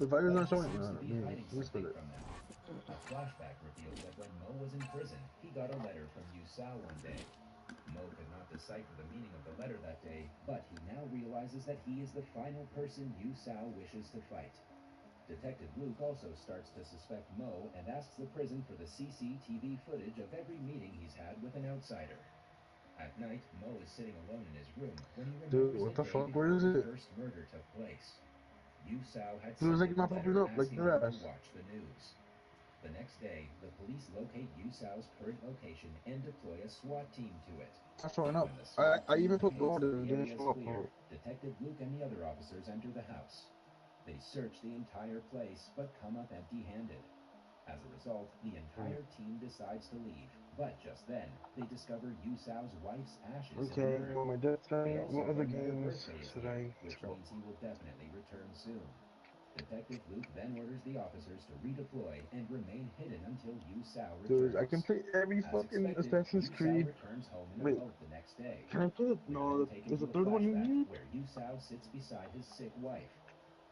The fighter's But not he showing. seems to be Man, hiding we split something it. from them. A flashback reveals that when Mo was in prison, he got a letter from Yu Sao one day. Mo could not decipher the meaning of the letter that day, but he now realizes that he is the final person Yu Sao wishes to fight. Detective Luke also starts to suspect Mo and asks the prison for the CCTV footage of every meeting he's had with an outsider. At night, Mo is sitting alone in his room when he Dude, remembers the what the day fuck? Where before is the it? first murder took place. Yu Sao had Dude, it's sent like him a not popping letter up like asking your him to ass. watch the news. The next day, the police locate Yu Sao's current location and deploy a SWAT team to it. It's not showing up. When the SWAT I team even put indicates gold that and it the didn't area is show up, clear, bro. Detective Luke and the other officers enter the house. They search the entire place, but come up empty-handed. As a result, the entire team decides to leave, but just then, they discover Yu Sao's wife's ashes in the Okay, urn. what my death They time? also What other learn that her games birthday is should near, I which throw? means he will definitely return soon. Detective Luke then orders the officers to redeploy and remain hidden until Yu Sao Dude, I can returns. play every As fucking expected, Assassin's Yu Sao Creed. returns home in a Wait, boat the next day. can I play it? We are then No, taken there's a to a third one in flashback here? where Yu Sao sits beside his sick wife.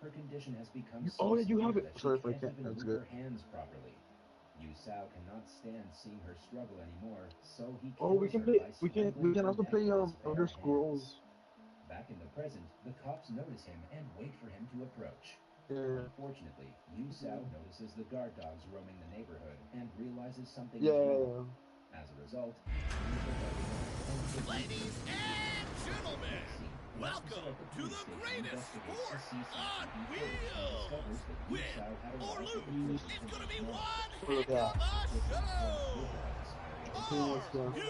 Her condition has become Oh, so yeah, you have severe it. that she Sorry if I can't can't. even That's move good. her hands properly. Yu Sao cannot stand seeing her struggle anymore, so he Oh, we kills can her play. by We strangling can her also neck play with his Elder bare hands. Scrolls. Back in the present, the cops notice him and wait for him to approach. Yeah. Unfortunately, Yu Sao notices the guard dogs roaming the neighborhood and realizes something is wrong. Yeah. As a result, he leaves the guard Ladies and gentlemen, welcome to the greatest sport on wheels. Win or lose, it's gonna be one heck Yeah. of a show. Okay, let's Are go. you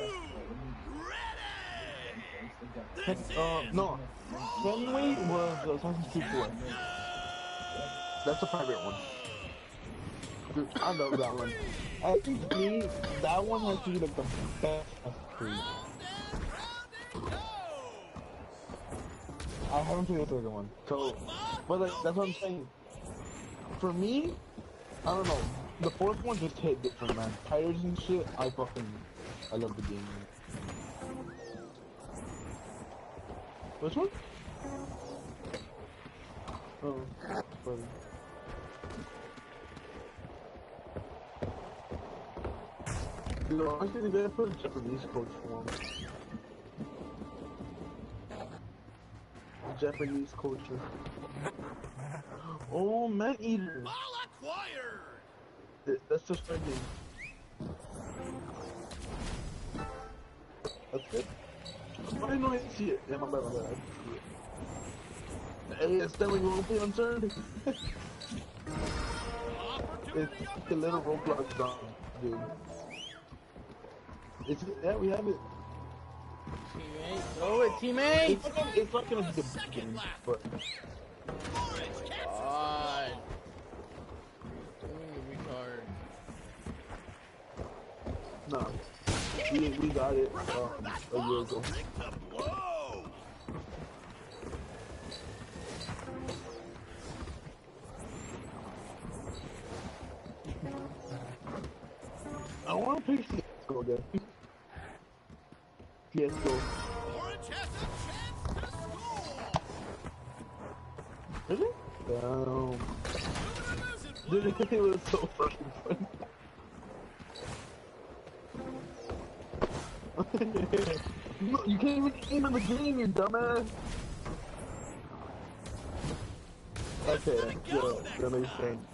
ready? This is No. Fenway was Roar Assassin's Creed 4. That's a pirate one. Champion! Dude, I love that one. I think to me, that one has to be like the best Assassin's Creed. Round and round it goes! I haven't played the third one. So, Football, but like, no that's what I'm feet! saying. For me, I don't know. The fourth one just hit different, man. Pirates and shit, I love the game. Which one? Oh, funny. Dude, honestly, they better put a Japanese coach for him. Japanese culture. Oh, man eater. Ball acquired! That's just friendly. That's good. Oh, I know I see it. Yeah, my bad, my bad. I didn't see it. Hey, it's Stanley, you wanna play Uncharted? Opportunity It's on the the little turn! Roblox dog, dude. Yeah, we have it. Teammate, throw it, teammate! It's not gonna be the best Second game, lap! but Orange captures the God. ball! Retard. nah. We got it Remember, that a year ball's ago. quick to blow! I wanna play CSGO again. CSGO. Orange has a chance to score! Really? Damn. Win or lose it, Dude, Blue! it was so fucking funny. No, you can't even aim in the game, you dumbass. Let's Okay, let it go yeah, next that makes time! sense.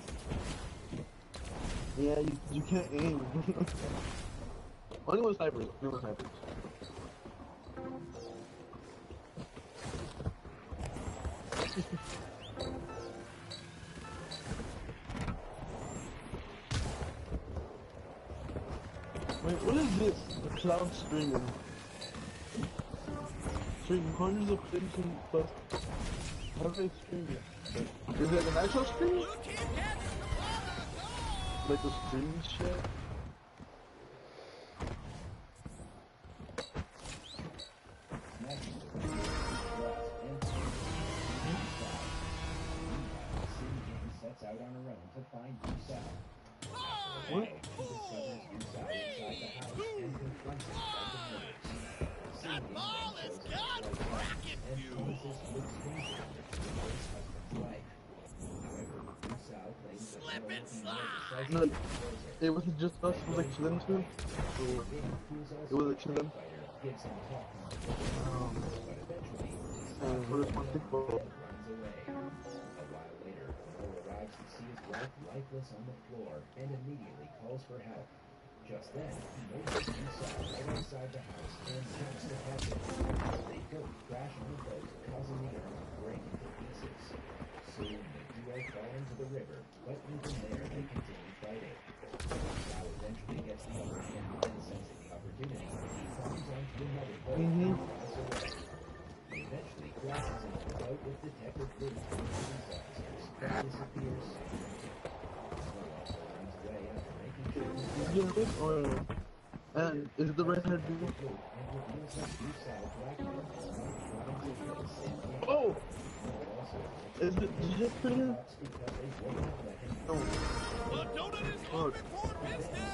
Yeah, you can't aim. Only with snipers. Only with snipers. Wait, what is this? The cloud streaming. Streaming hundreds of frames and plus. How do they stream it? Is it like an actual stream? Blue team gets the ball to Like the stream shit? Smashing the Yu sets out on her own to find Yu Sao. What? He discovers Yu Sao inside the house and confronts him about the murders. That ball has got bracket And fuel! Nemesis looks danger in the husband's life. However, Yu slip and slide. No, it wasn't just us, it was like chillin' too. It was like chillin'. And what is one thing for? A while later, Mo arrives to see his wife lifeless on the floor and immediately calls for help. Just then, he notices Esau right outside the house and attempts to catch him. They both crash on the boat, causing the arm to break into pieces. Soon, the duo fall into the river, but even there they continue fighting. Esau eventually gets the upper hand and, sensing the opportunity, he climbs onto another boat and flies away. He eventually crashes into the boat with Detective Booth and the police officers, but disappears soon. Mo also runs away after making sure Is it this or... And is it the redhead dude? Oh! Is it just clear? Oh. The donut is open for business.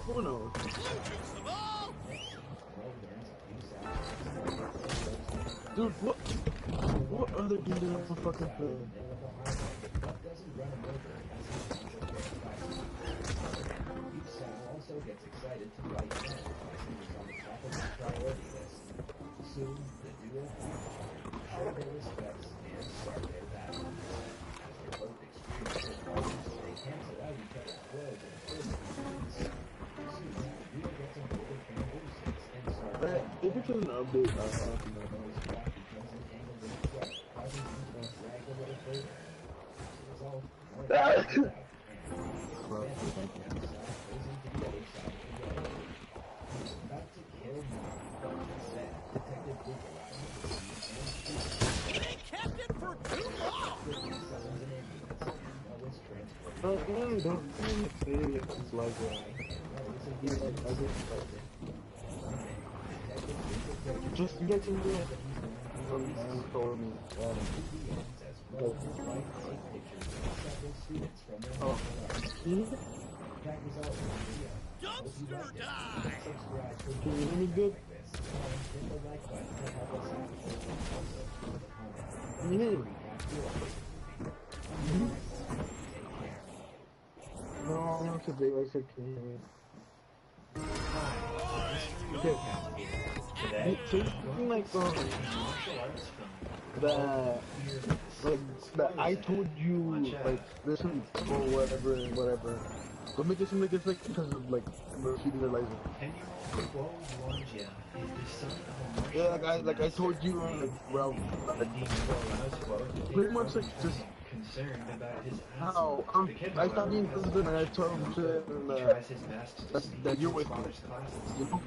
Who knows? Blue juice the ball. Dude, what other dude is on fucking film? Also gets excited to fight Mo, as he was on the top of his priority list. Soon, the duo show their respects and start their battle. As they're both extremely opponents, they cancel out each other's blows and further defeats. Soon, the duo gets a hold of bamboo sticks and start fighting. If it's an update, I don't know. Mo's back becomes entangled in the truck, causing him to be dragged a little further. As a result, Mo gets out, and about to kill Mo, but instead, Detective Booth allows him to see and shoot. They kept it for too long. Quickly summons an ambulance, and Mo is transported. Don't say it's like that. Just get in there. Some man told me. Oh. Dumpster dive. Can you hear me good? Can you hear me? No, I'm not today. I said, can you hear me? Okay. Something like that I told you, like, listen, or whatever. But make it seem like it's like because of like shooting their license. Yeah, like I told you, well, pretty much like just how I stopped being president and I told him that you're with me. You know?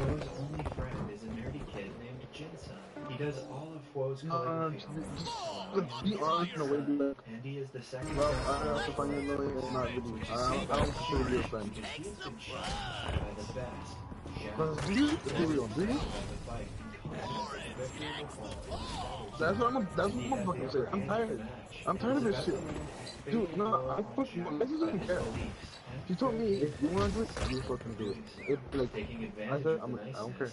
Wo's only friend is a nerdy kid named Jinsun. He does all of Wo's calligraphy Let's be honest in a way, dude. and he is the second Well, I don't have to find you annoying or not really. I don't consider you a friend. he is the by the best. But do you? Do you? That's what I'm fucking saying. I'm tired. I'm tired of this shit. Dude, no, I fucking, I just don't care. She told me, if you want to do it, you fucking do it. If, like, I said, I don't care.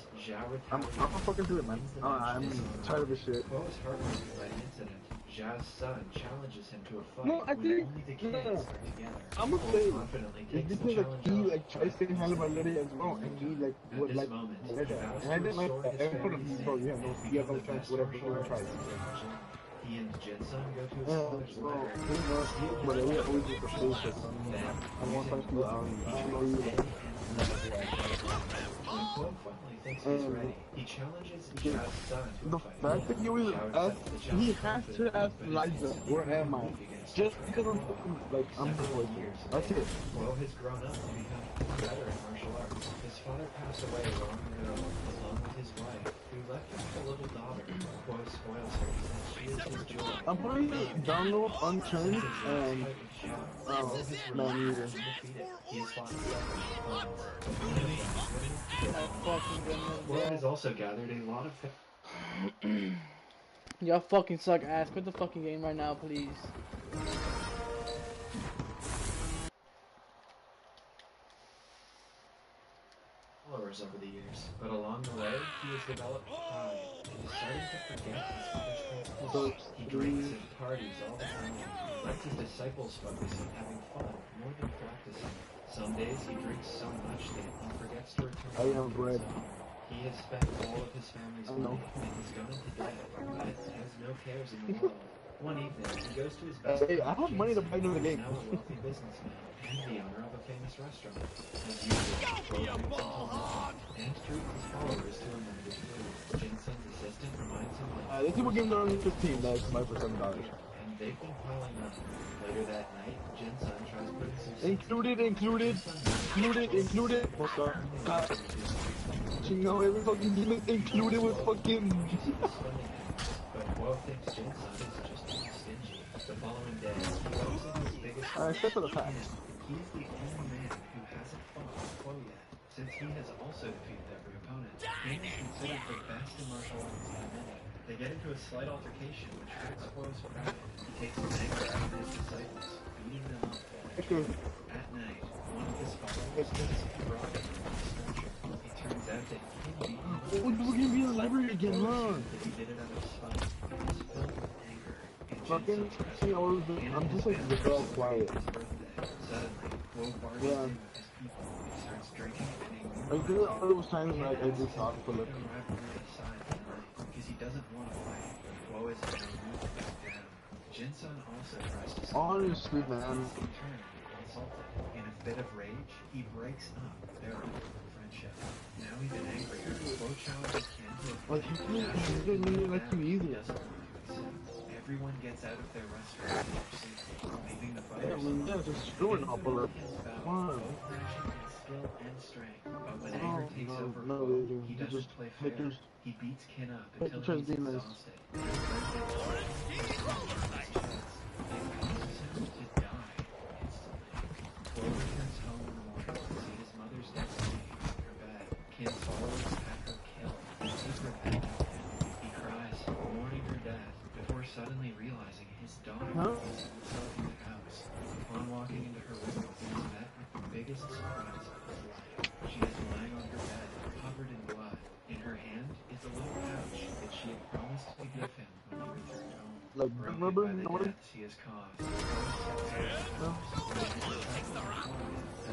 I'm gonna fucking do it, man. I'm tired of this shit. Wo is heartbroken by the incident. Zha's son challenges him to a fight No, I when think, only the kids are together. I'm gonna Wo say, confidently it's takes the because, like, challenge he, on. like, tries to handle my lady as well, and he, like, At would, this like, moment, let that. And I didn't like that. Every time he told me, you have no chance, whatever you want to try. He and Jinsun go to his Yeah, father's well, lair. pretty much, but we always get the face that I want to you, I don't know you. When Wo finally thinks he's ready, he challenges Zha's son to The a fight. fact that he always asks, he has to ask Liza, where am I? Just because I'm fucking, like, I'm the boy. That's it. Wo has grown up to become better in martial arts. His father passed away long ago, along with his wife, who left him with a little daughter. Wo spoils her, and she is his joy. I'm putting the download unturned and not neither. He has fought several opponents. That fucking goodness, Wo bro. has also gathered a lot of Y'all fucking suck ass. Quit the fucking game right now, please. followers powers over the years, but along the way, he has developed pride and is starting to forget his father's principles. He drinks and parties all the time. He lets his disciples focus on having fun more than practicing. Some days he drinks so much that he forgets to return I to am bread. his home. He has spent all of his family's I know. money and has gone into debt, but has no cares in the world. One evening, he goes to his best Hey, I friend, have money to buy another Jason, game. now a wealthy businessman and the owner of a famous restaurant. As usual, Don't be a ball hog! and treats his followers to a night of food. Jinsun's assistant reminds him that This people game are only 15. That's my for $7. and they've been piling up. Later that night, Jinsun tries putting some Included. What's up? You know, every fucking game is included with fucking. But Guo thinks Jinsun is just being stingy. The following day, he goes in his biggest Except for the fact. he's the only man who hasn't fought Guo yet, since he has also defeated every opponent. He is considered the best in martial arts by many. They get into a slight altercation, which hurts Guo's pride. He takes his anger out of his disciples, beating them up. At night, one of his followers gets brought in on a stretcher. It turns out that he beat him up. We're gonna be in the library again, man. That he did it out of spite. He is filled with anger. And Fucking, Jinsun's I'm just like the girl quiet. Suddenly, Guo barges Yeah. in with his people. He starts drinking and eating. I think all those times when I just talk for like. Because he doesn't want to fight. Guo is in no mood to back down. Jinsun also tries to stop Honestly, man. in turn, insulted. In a fit of rage, he breaks up their awkward friendship. Now even angrier, Guo challenges Ken to a Like, he didn't mean it like too he easy. doesn't want to accept. Everyone gets out of their restaurant and they're safe, leaving the Yeah, I fighters. mean, yeah, just screwing up a little. Come on. Skill and strength, but when Oh, anger takes over, no, Guo, they do. he They doesn't just play fair. Lakers. He beats Ken up Lakers until he's being nice. exhausted. Orange King Roller Night! It causes him to die instantly. Guo returns home in the morning to see his mother's dead body on her bed. Ken's followers have her killed and take her back to him. He cries, mourning her death, before suddenly realizing his daughter Huh? is himself in the house. Upon walking into her room, he is met with the biggest surprise of his life. She is lying on her bed, covered in blood. In her hand is a little pouch that she had promised to give him when he returned home. Like, Broken remember? by the You know what? deaths he has caused, that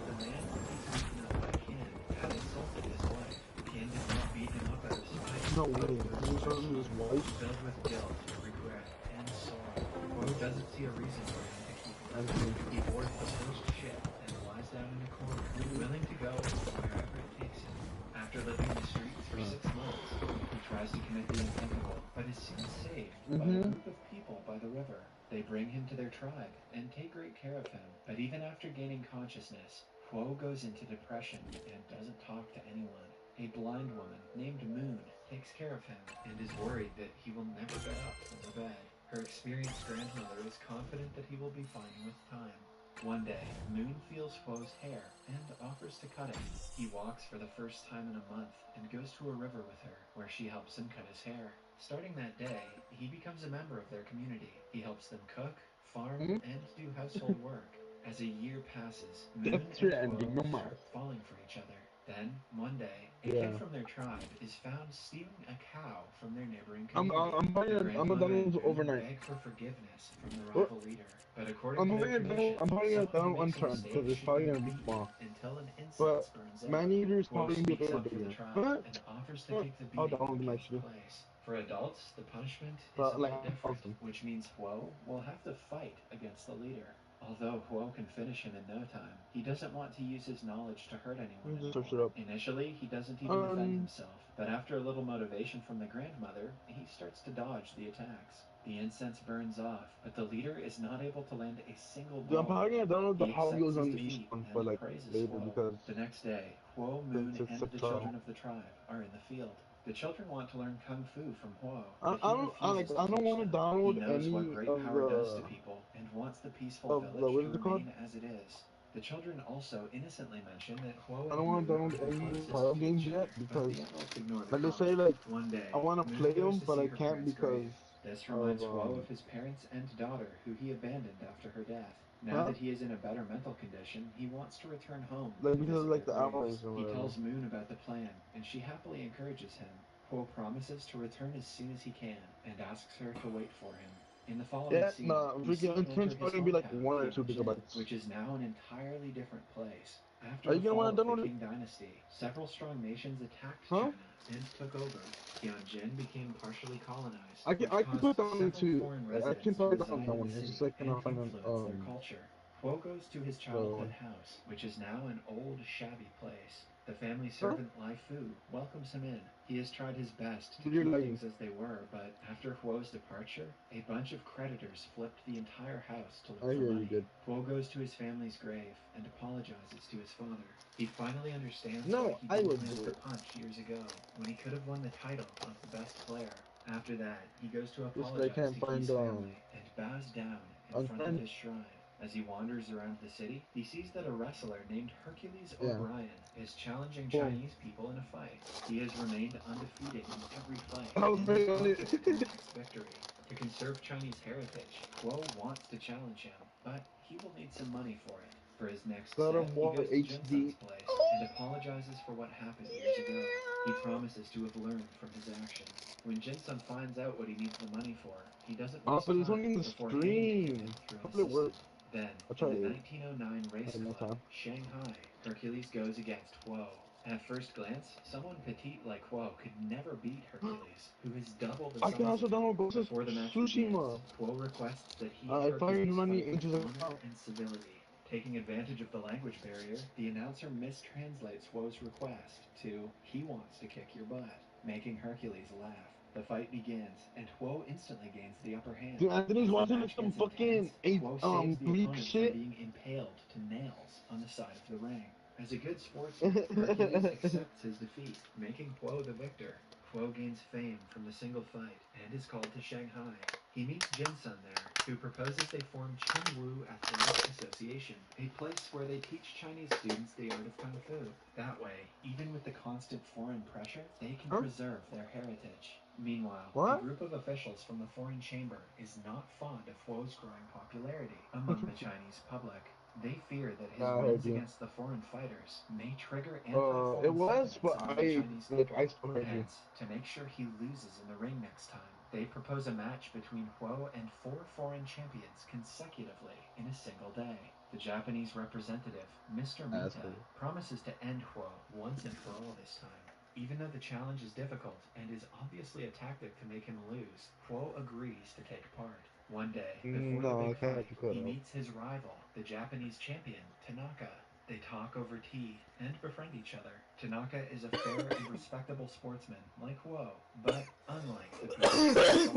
the man who was beaten up by Ken had insulted his wife. Ken did not beat him up out of spite. No way. He was hurting his wife. Filled with guilt, regret, and sorrow, Guo doesn't see a reason for him to keep I living. see. He boards the first ship and lies down in a corner, willing to go wherever it takes him. After living in the streets for 6 months, he tries to commit the unthinkable, but is soon saved by a group of people by the river. They bring him to their tribe and take great care of him. But even after gaining consciousness, Guo goes into depression and doesn't talk to anyone. A blind woman named Moon takes care of him and is worried that he will never get up from the bed. Her experienced grandmother is confident that he will be fine with time. One day, Moon feels Guo's hair and offers to cut it. He walks for the first time in a month and goes to a river with her, where she helps him cut his hair. Starting that day, he becomes a member of their community. He helps them cook, farm, and do household work. As a year passes, Moon and That's your ending, Guo no start matter. falling for each other. Then, one day, a Yeah. kid from their tribe is found stealing a cow from their neighboring I'm community. buying The I'm grandmother buying and it overnight. beg for forgiveness from the What? rival leader. But according I'm to buying their it down. tradition, I'm buying it someone down who makes a unturned mistake because it's should probably be gonna be beaten small. until an incense But burns out. man eaters Guo probably be speaks better up for the bigger. tribe But and offers to What? take the I'll beating download that my takes shit. place. For adults, the punishment is But a like, bit different, awesome. which means Guo will have to fight against the leader. Although Guo can finish him in no time, he doesn't want to use his knowledge to hurt anyone Just anymore. search it up. Initially, he doesn't even defend himself, but after a little motivation from the grandmother, he starts to dodge the attacks. The incense burns off, but the leader is not able to land a single Dude, I'm blow. probably gonna download the He How accepts Wheels his Unleashed defeat one and for like praises later Guo. because The next day, Guo, Moon, it's and a the trial. children of the tribe are in the field. The children want to learn kung fu from Guo, I but he don't I refuses like I to don't teach want to them. He download knows what any great of power does to the people and wants the peaceful village what to is it called? remain as it is. The children also innocently mention that Guo I and don't want to Moon are download the any closest trial to games each yet other, but because the adults ignore the like they say comment. like One day, I want to Moon play goes them to but see I her can't parents' because grave. This reminds Quo um, of his parents and daughter, who he abandoned after her death. Now huh? that he is in a better mental condition, he wants to return home Like to because of visit like their the graves. hours or He whatever. tells Moon about the plan, and she happily encourages him. Quo promises to return as soon as he can, and asks her to wait for him. In the following Yeah, scene, nah, we see freaking him enter intense his probably gonna be like hometown, 1 or 2 Tianjin, gigabytes. which is now an entirely different place. After Are the you gonna fall want of to the download it? Qing dynasty, several strong nations attacked Huh? China and took over. Tianjin became partially colonized, I can which put caused that one several too. foreign I can residents to probably download reside that in one. the It's just city like and find influence their culture. Quo goes to his the childhood house, which is now an old, shabby place. The family huh? servant Lai Fu welcomes him in. He has tried his best to Did you keep like? things as they were, but after Huo's departure, a bunch of creditors flipped the entire house to look I for hear you money. good. Huo goes to his family's grave and apologizes to his father. He finally understands No, why he I didn't would miss do the it. punch years ago, when he could have won the title of the best player. After that, he goes to This guy apologize can't to find Ki's family and bows down in on front of his shrine. As he wanders around the city, he sees that a wrestler named Hercules yeah. O'Brien is challenging Boom. Chinese people in a fight. He has remained undefeated in every fight I was and right is on it. confident in the next victory. To conserve Chinese heritage, Guo wants to challenge him, but he will need some money for it. For his next God set, of he War goes to Jensen's HD. place and apologizes for what happened years ago. He promises to have learned from his actions. When Jensen finds out what he needs the money for, he doesn't Oh, waste but it's time only in the before handing it to him stream. through an Hopefully it assistant. works. Then, I'll try in the it. 1909 race I have no club, time. Shanghai, Hercules goes against Huo. At first glance, someone petite like Huo could never beat Hercules, who is double the I can size also of him. download Ghost of Before the match begins, Tsushima. Huo requests that he and I find Hercules money fight with into the honor account. and civility. Taking advantage of the language barrier, the announcer mistranslates Huo's request to, "He wants to kick your butt," making Hercules laugh. The fight begins, and Huo instantly gains the upper hand. Dude, Anthony's As the watching like match some gets fucking intense, Huo saves the bleep opponent from shit. being impaled to nails on the side of the ring. As a good sportsman, Hercules accepts his defeat, making Huo the victor. Huo gains fame from the single fight and is called to Shanghai. He meets Jinsun there, who proposes they form Qingwu Athletic Association, a place where they teach Chinese students the art of Kung Fu. That way, even with the constant foreign pressure, they can Huh? preserve their heritage. Meanwhile, What? a group of officials from the foreign chamber is not fond of Huo's growing popularity among the Chinese public. They fear that his Yeah, I wins heard you. against the foreign fighters may trigger It anti-foreign was, sentiments but among the Chinese people. I still heard you. Hence, to make sure he loses in the ring next time, they propose a match between Huo and 4 foreign champions consecutively in a single day. The Japanese representative, Mr. That's Mita, cool. promises to end Huo once and for all this time. Even though the challenge is difficult and is obviously a tactic to make him lose, Huo agrees to take part. One day, before the No, I big can't fight, let you cut he off. meets his rival, the Japanese champion, Tanaka. They talk over tea and befriend each other. Tanaka is a fair and respectable sportsman, like Huo, but unlike the people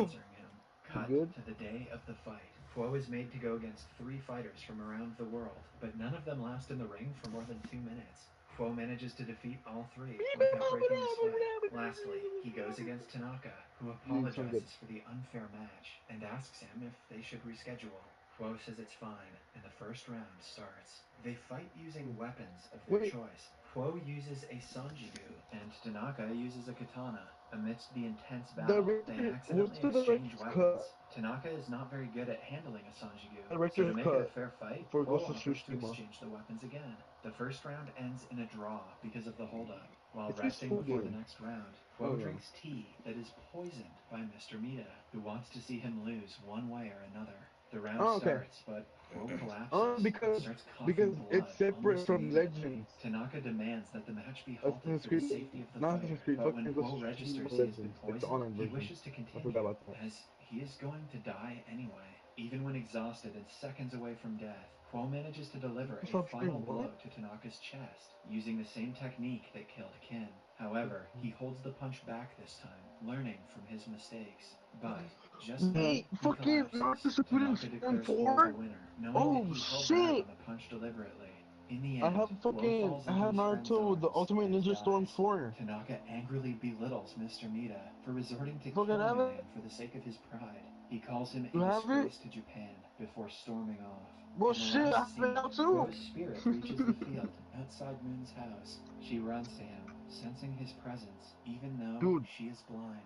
sponsoring him. Cut Good? to the day of the fight. Huo is made to go against 3 fighters from around the world, but none of them last in the ring for more than 2 minutes. Huo manages to defeat all 3 without breaking a sweat. Lastly, he goes against Tanaka, who apologizes for the unfair match and asks him if they should reschedule. Huo says it's fine, and the first round starts. They fight using weapons of their Wait. choice. Huo uses a sanjigu, and Tanaka uses a katana. Amidst the intense battle, they accidentally What's the exchange director's weapons. cut? Tanaka is not very good at handling a sanjigu, so Director's to make it a cut fair fight, for Huo Ghost of offers to Tsushima. exchange the weapons again. The first round ends in a draw because of the holdup. While It's a resting school before the game. next round, Oh, Huo no. drinks tea that is poisoned by Mr. Mita, who wants to see him lose one way or another. The round Oh, okay. starts, but Huo collapses and Because starts coughing blood it's separate almost from immediately. Legends. Tanaka demands that the match be halted Assassin's for the Creed, safety of the not fighter, Assassin's Creed, but when fucking Ghost Huo of registers Tsushima he has been Legends. It's the poisoned, online he version. wishes to I continue, forgot about that. as he is going to die anyway. Even when exhausted and seconds away from death, Huo manages to deliver a Stop final streaming, blow what? to Tanaka's chest, using the same technique that killed Kin. However, he holds the punch back this time, learning from his mistakes. But, just then, Wait, he fucking collapses. Naruto Shippuden Tanaka Storm declares Huo 4? the winner, knowing that Oh he held back shit! on the punch deliberately. In the I end, have Huo falls I into have his friend's Naruto, the arms Ultimate and Ninja Storm dies. 4. Tanaka angrily belittles Mr. Mita for resorting to Fucking killing have a it? man for the sake of his pride. He calls him a You have it? disgrace to Japan before storming off. Well In the shit, I last have scene, it now too! Huo's spirit reaches the field outside Moon's house. She runs to him, sensing his presence, even though Dude. she is blind.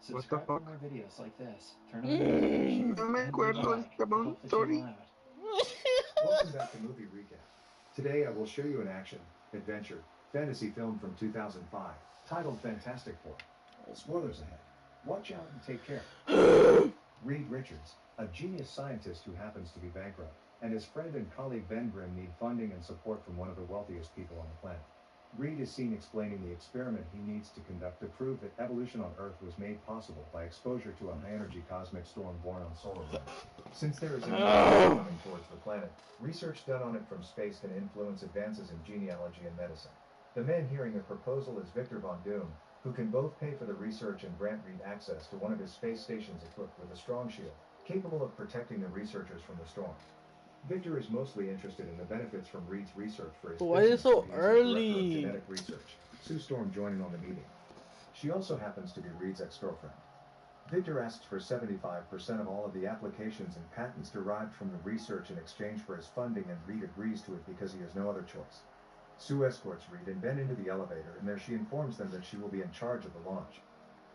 Subscribe fuck? for more videos like this. Turn on notifications No me and leave a acuerdo like. I Esteban, hope that you sorry. laughed. Welcome back to Movie Recap. Today I will show you an action, adventure, fantasy film from 2005, titled Fantastic Four. Spoilers ahead. Watch out and take care. Reed Richards, a genius scientist who happens to be bankrupt, and his friend and colleague Ben Grimm need funding and support from one of the wealthiest people on the planet. Reed is seen explaining the experiment he needs to conduct to prove that evolution on Earth was made possible by exposure to a high-energy cosmic storm born on solar wind. Since there is an asteroid coming towards the planet, research done on it from space can influence advances in genealogy and medicine. The man hearing the proposal is Victor Von Doom, who can both pay for the research and grant Reed access to one of his space stations equipped with a strong shield, capable of protecting the researchers from the storm. Victor is mostly interested in the benefits from Reed's research for his Why is it business, so and he is the director of early? genetic research. Sue Storm joining on the meeting. She also happens to be Reed's ex-girlfriend. Victor asks for 75% of all of the applications and patents derived from the research in exchange for his funding, and Reed agrees to it because he has no other choice. Sue escorts Reed and Ben into the elevator, and there she informs them that she will be in charge of the launch.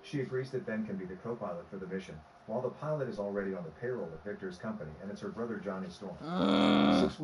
She agrees that Ben can be the co-pilot for the mission, while the pilot is already on the payroll of Victor's company, and it's her brother Johnny Storm. 6 weeks